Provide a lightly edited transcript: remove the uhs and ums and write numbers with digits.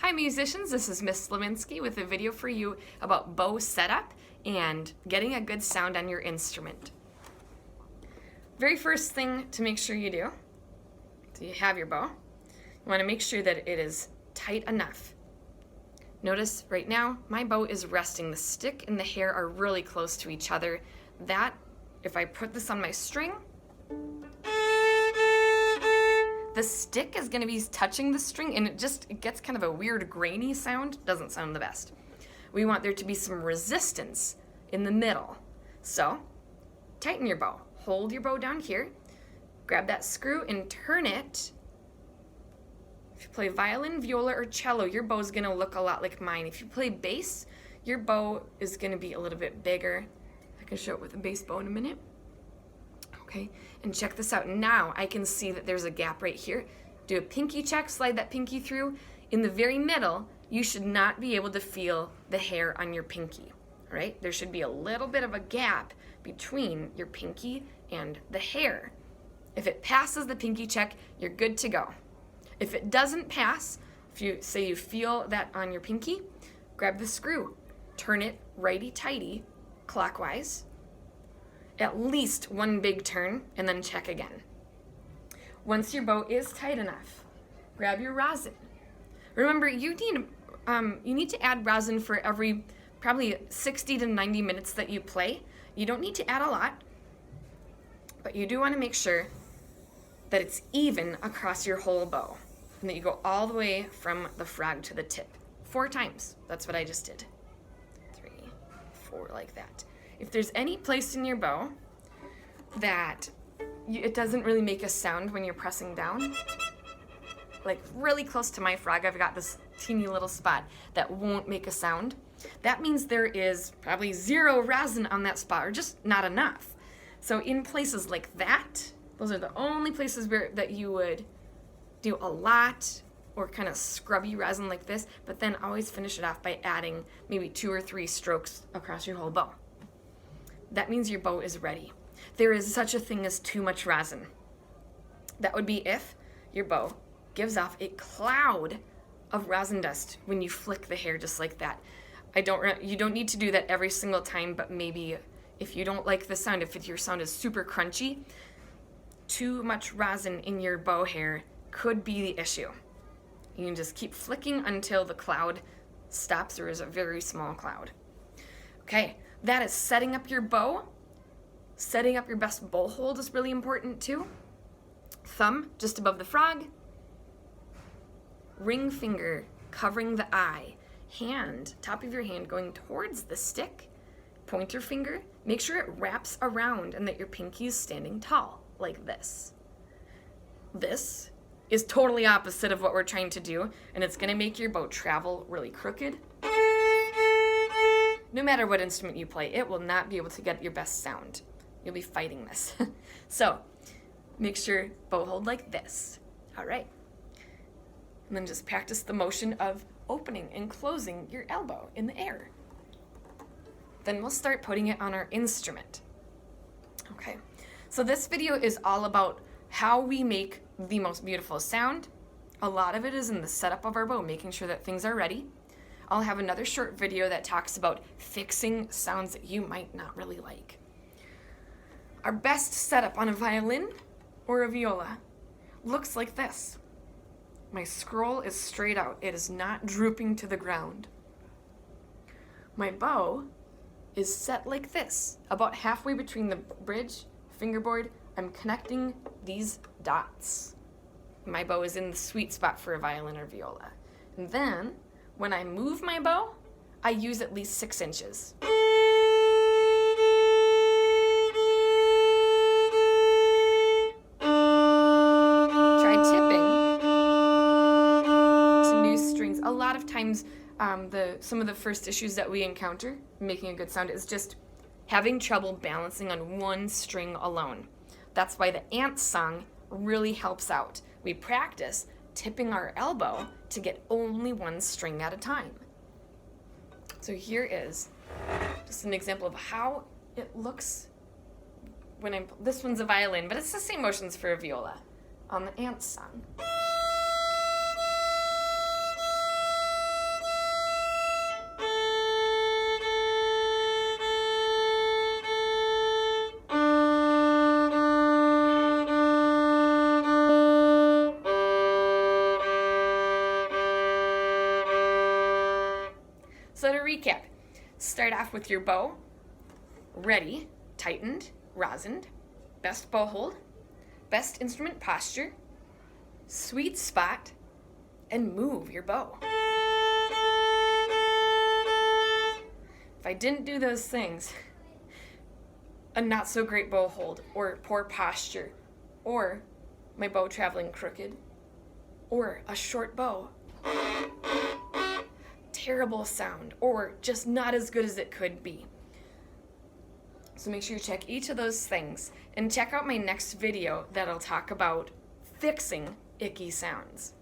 Hi musicians, this is Miss Lewinsky with a video for you about bow setup and getting a good sound on your instrument. Very first thing to make sure you do, so you have your bow, you want to make sure that it is tight enough. Notice right now my bow is resting. The stick and the hair are really close to each other. That, if I put this on my string, the stick is going to be touching the string and it gets kind of a weird grainy sound. Doesn't sound the best. We want there to be some resistance in the middle. So tighten your bow. Hold your bow down here. Grab that screw and turn it. If you play violin, viola, or cello, your bow is going to look a lot like mine. If you play bass, your bow is going to be a little bit bigger. I can show it with a bass bow in a minute. Okay, and check this out. Now I can see that there's a gap right here. Do a pinky check, slide that pinky through. In the very middle, you should not be able to feel the hair on your pinky, all right? There should be a little bit of a gap between your pinky and the hair. If it passes the pinky check, you're good to go. If it doesn't pass, if you say you feel that on your pinky, grab the screw, turn it righty-tighty, clockwise, at least one big turn, and then check again. Once your bow is tight enough, grab your rosin. Remember, you need to add rosin for every probably 60 to 90 minutes that you play. You don't need to add a lot, but you do want to make sure that it's even across your whole bow and that you go all the way from the frog to the tip. 4 times. That's what I just did. 3, 4, like that. If there's any place in your bow that it doesn't really make a sound when you're pressing down, like really close to my frog, I've got this teeny little spot that won't make a sound. That means there is probably 0 rosin on that spot, or just not enough. So in places like that, those are the only places that you would do a lot or kind of scrubby rosin like this, but then always finish it off by adding maybe 2 or 3 strokes across your whole bow. That means your bow is ready. There is such a thing as too much rosin. That would be if your bow gives off a cloud of rosin dust when you flick the hair just like that. You don't need to do that every single time, but maybe if you don't like the sound, if your sound is super crunchy, too much rosin in your bow hair could be the issue. You can just keep flicking until the cloud stops or is a very small cloud. Okay, that is setting up your bow. Setting up your best bow hold is really important too. Thumb just above the frog. Ring finger covering the eye. Hand, top of your hand going towards the stick. Pointer finger, make sure it wraps around and that your pinky is standing tall, like this. This is totally opposite of what we're trying to do, and it's going to make your bow travel really crooked. No matter what instrument you play, it will not be able to get your best sound. You'll be fighting this. So make sure bow hold like this. All right. And then just practice the motion of opening and closing your elbow in the air. Then we'll start putting it on our instrument. Okay. So this video is all about how we make the most beautiful sound. A lot of it is in the setup of our bow, making sure that things are ready. I'll have another short video that talks about fixing sounds that you might not really like. Our best setup on a violin or a viola looks like this. My scroll is straight out. It is not drooping to the ground. My bow is set like this. About halfway between the bridge, fingerboard, I'm connecting these dots. My bow is in the sweet spot for a violin or viola. And then, when I move my bow, I use at least 6 inches. Try tipping to new strings. A lot of times, some of the first issues that we encounter making a good sound is just having trouble balancing on one string alone. That's why the ant song really helps out. We practice tipping our elbow to get only one string at a time. So here is just an example of how it looks when this one's a violin, but it's the same motions for a viola on the ant song. So to recap, start off with your bow ready, tightened, rosined, best bow hold, best instrument posture, sweet spot, and move your bow. If I didn't do those things, a not so great bow hold, or poor posture, or my bow traveling crooked, or a short bow, terrible sound, or just not as good as it could be. So make sure you check each of those things, and check out my next video that'll talk about fixing icky sounds.